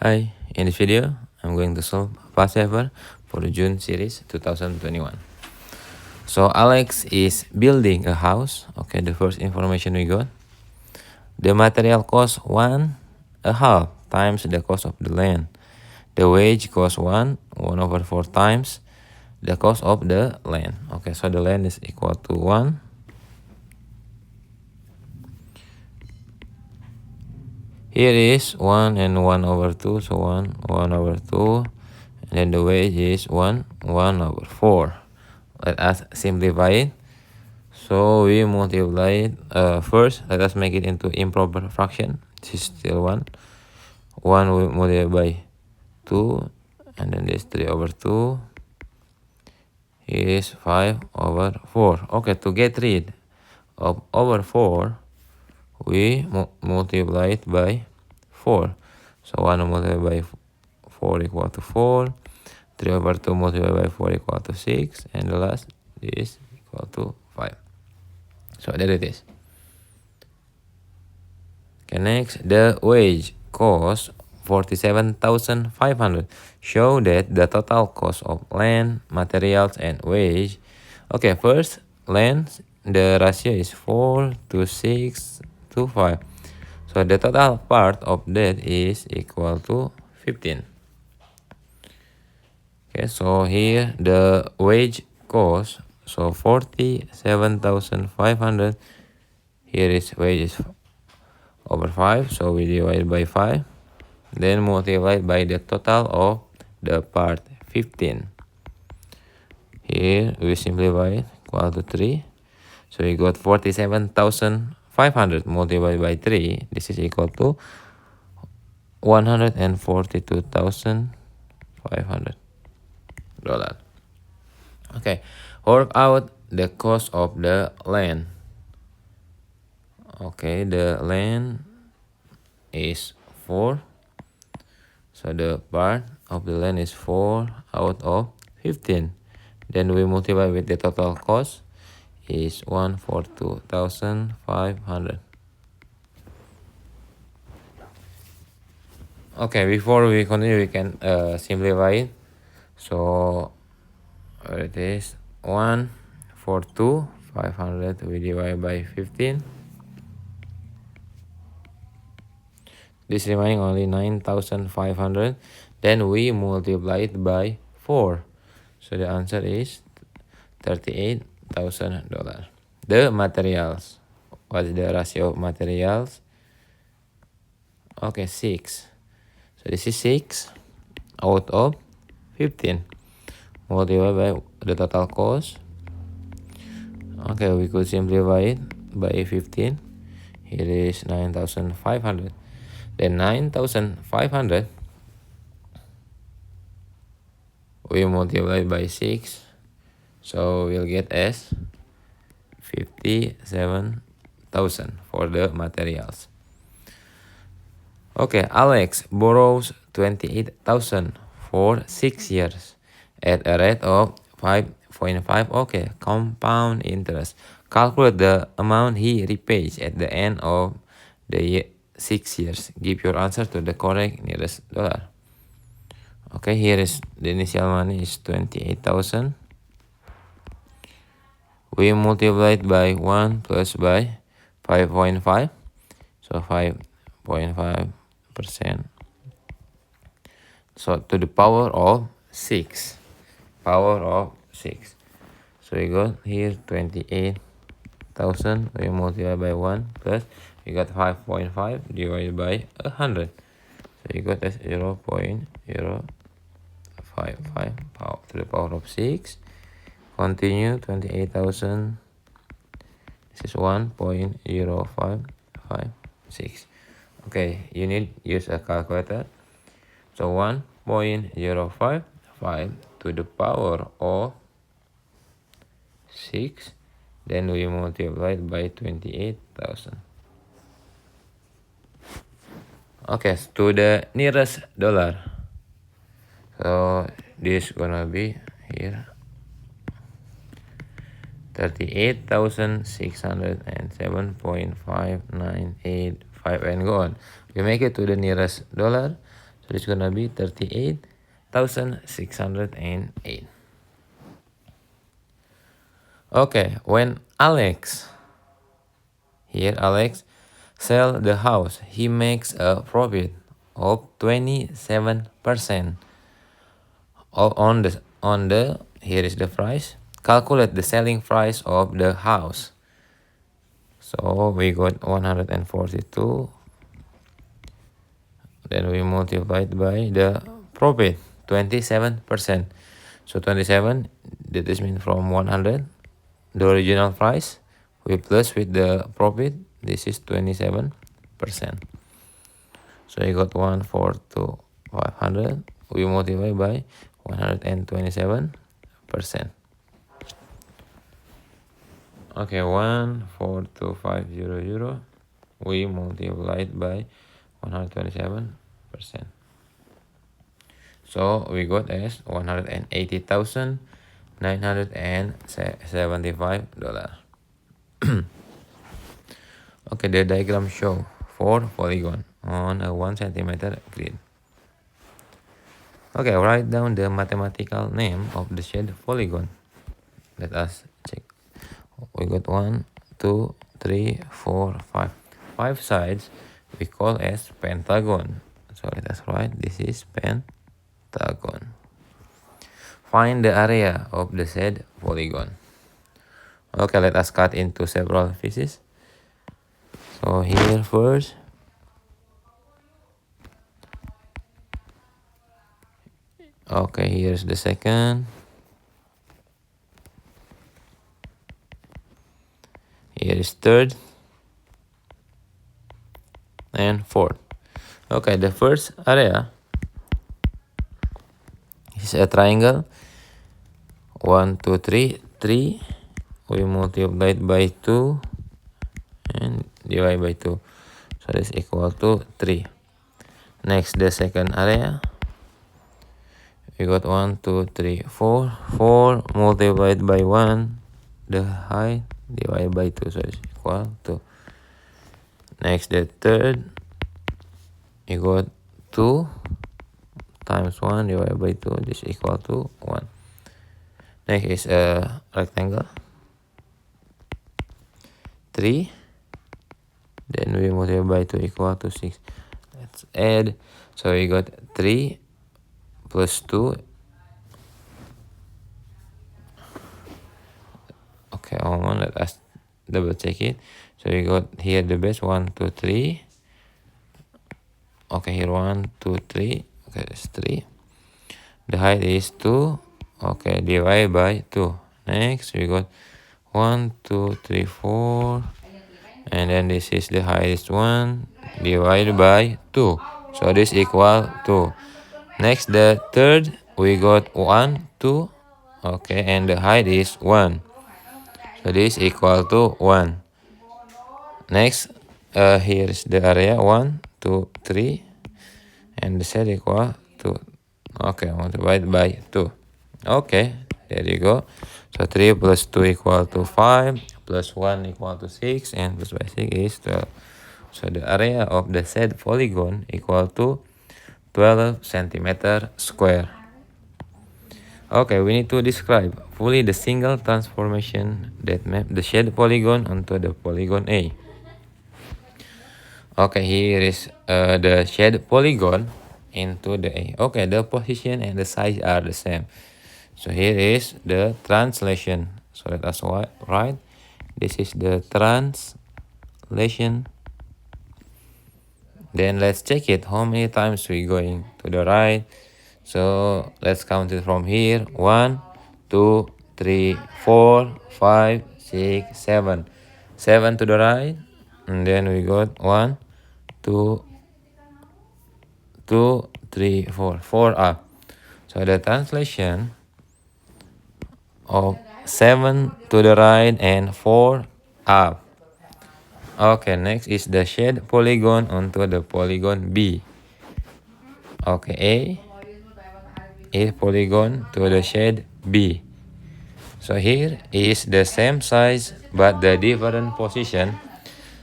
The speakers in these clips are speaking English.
Hi, in this video, I'm going to solve past paper for the June series 2021. So Alex is building a house. Okay, the first information we got. The material cost 1.5 times the cost of the land. The wage cost 1/4 times the cost of the land. Okay, so the land is equal to 1. Here is 1 and 1/2, so 1/2, and then the wage is 1/4. Let us simplify it. So we multiply it. First, let us make it into improper fraction. This is still 1. 1 we multiply by 2, and then this 3/2 is 5/4. Okay, to get rid of over 4, we multiply it by 4. So 1 multiplied by 4 equal to 4. 3/2 multiplied by 4 equal to 6. And the last is equal to 5. So there it is. Okay, next, the wage cost 47,500. Show that the total cost of land, materials, and wage. Okay, first, land, the ratio is 4:6:5. So the total part of that is equal to 15. Okay, so here the wage cost, so 47,500. Here is wage is over 5, so we divide by 5. Then multiply by the total of the part 15. Here we simplify it, equal to 3. So we got 47,500 multiplied by 3. This is equal to $142,500. Okay, work out the cost of the land. Okay, the land is 4. So the part of the land is 4 out of 15. Then we multiply with the total cost is 142,500. Okay, before we continue, we can simplify it. So it is 142,500 we divide by 15. This remaining only 9,500. Then we multiply it by 4. So the answer is $38,000. The materials. What is the ratio of materials? Okay, 6. So this is 6 out of 15. Multiply by the total cost. Okay, we could simplify it by 15. Here is 9,500. Then 9,500 we multiply by 6. So we'll get as 57,000 for the materials. Okay, Alex borrows 28,000 for 6 years at a rate of 5.5. Okay, compound interest. Calculate the amount he repays at the end of the 6 years. Give your answer to the correct nearest dollar. Okay, here is the initial money is 28,000. We multiply it by 1 plus by 5.5. So 5.5%. So to the power of 6. Power of 6. So we got here 28,000. We multiply by 1 plus we got 5.5 divided by 100. So you got as 0.055 power to the power of 6. Continue, 28,000. This is 1.0556. Okay, you need use a calculator. So 1.055 to the power of 6. Then we multiply it by 28,000. Okay, to the nearest dollar. So this gonna be here 38,607.5985 and go on. We make it to the nearest dollar. So it's gonna be 38,608. Okay, when Alex sell the house, he makes a profit of 27%. On the here is the price. Calculate the selling price of the house. So we got 142. Then we multiply it by the profit, 27%. So 27, that is mean from 100, the original price, we plus with the profit, this is 27%. So you got 142,500, we multiply by 127%. Okay, 142,500, we multiply it by 127%. So we got as $180,975. Okay, the diagram show 4 polygon on a 1 centimeter grid. Okay, write down the mathematical name of the shaded polygon. Let us check. We got 1, 2, 3, 4, 5. 5 sides we call as pentagon. So let us write this is pentagon. Find the area of the said polygon. Okay, let us cut into several pieces. So here first, okay, here's the second, here is third, and fourth. Okay, the first area is a triangle. 1, 2, 3, 3. We multiply it by 2 and divide by 2. So this equal to 3. Next, the second area. We got 1, 2, 3, 4. 4 multiplied by 1. The height divided by 2. So it's equal to. Next, the third. You got 2 times 1 divided by 2. This equal to 1. Next is a rectangle. 3. Then we multiply by 2 equal to 6. Let's add. So we got 3 plus 2. Okay, let us double check it. So we got here the base 1, 2, 3. Okay, here 1, 2, 3. Okay, that's 3. The height is 2. Okay, divide by 2. Next, we got 1, 2, 3, 4. And then this is the height is 1 divided by 2. So this equal to. Next, the third, we got 1, 2. Okay, and the height is 1. So this equal to 1. Next, here is the area 1, 2, 3. And the set equal to. Okay, multiplied by 2. Okay, there you go. So 3 plus 2 equal to 5, plus 1 equal to 6, and plus by 6 is 12. So the area of the said polygon equal to 12 centimeter square. Okay, we need to describe fully the single transformation that map the shaded polygon onto the polygon A. Okay, here is the shaded polygon into the A. Okay, the position and the size are the same. So here is the translation. So let us write. This is the translation. Then let's check it. How many times we going to the right? So let's count it from here. 1, 2, 3, 4, 5, 6, 7. 7 to the right. And then we got 1, 2, 2, 3, 4. 4 up. So the translation of 7 to the right and 4 up. Okay, next is the shade polygon onto the polygon B. Okay, A is polygon to the shade B. So here is the same size but the different position.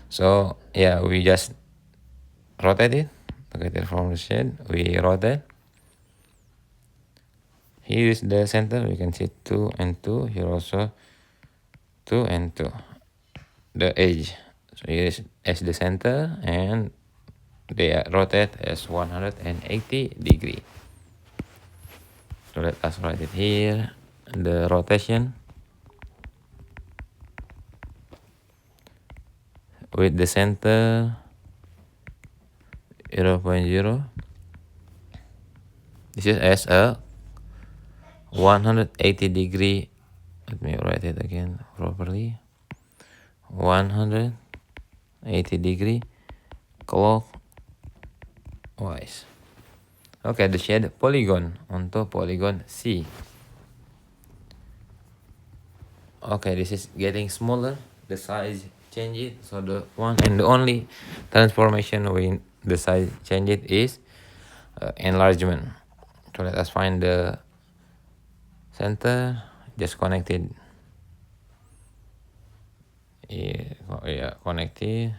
So yeah, we just rotate it. located from the shade. We rotate. Here is the center. We can see 2 and 2. Here also 2 and 2. The edge. So here is as the center, and they are rotate as 180 degree. So let us write it here. The rotation with the center 0.0. This is as a 180 degree. Let me write it again properly. 180 degree clockwise. Okay, the shade polygon onto polygon C. Okay, this is getting smaller. The size change it. So the one and the only transformation when the size change it is enlargement. So let us find the center. Just connected. Yeah, connected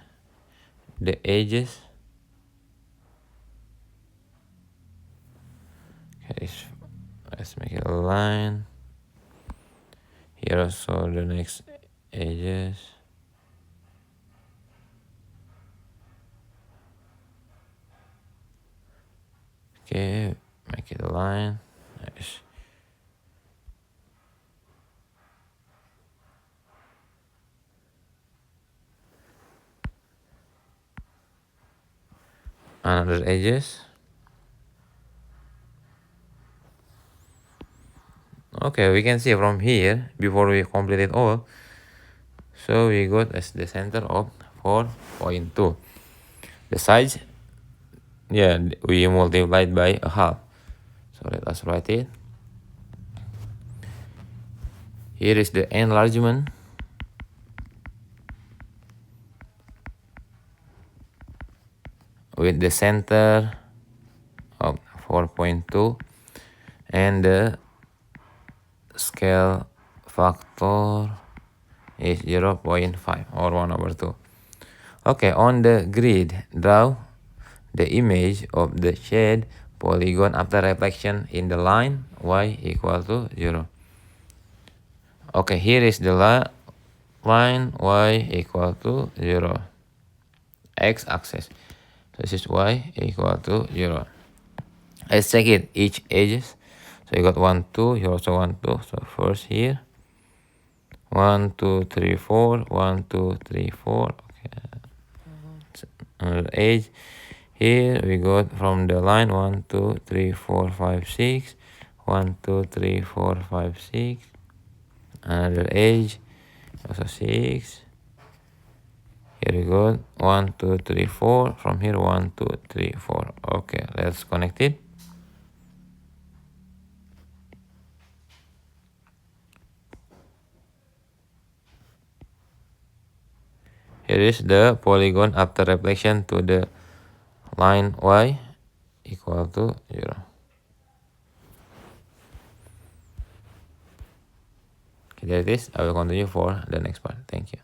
the edges. Okay, let's make it a line. Here also the next edges. Okay, make it a line. Nice. Another edges. Okay, we can see from here before we complete it all. So we got as the center of 4.2. The size, yeah, we multiplied by a half. So let us write it. Here is the enlargement. With the center of 4.2 and the scale factor is 0.5 or 1/2. Okay, on the grid, draw the image of the shade polygon after reflection in the line y equal to 0. Okay, here is the line y equal to 0. X-axis. So this is y equal to 0. Let's check it, each edges. So you got 1, 2, here also 1, 2. So first here, 1, 2, 3, 4, 1, 2, 3, 4. Okay. Another edge. Here we got from the line 1, 2, 3, 4, 5, 6. 1, 2, 3, 4, 5, 6. Another edge, also 6. Here we go, 1, 2, 3, 4. From here, 1, 2, 3, 4. Okay, let's connect it. Here is the polygon after reflection to the line y equal to 0. Okay, there it is. I will continue for the next part. Thank you.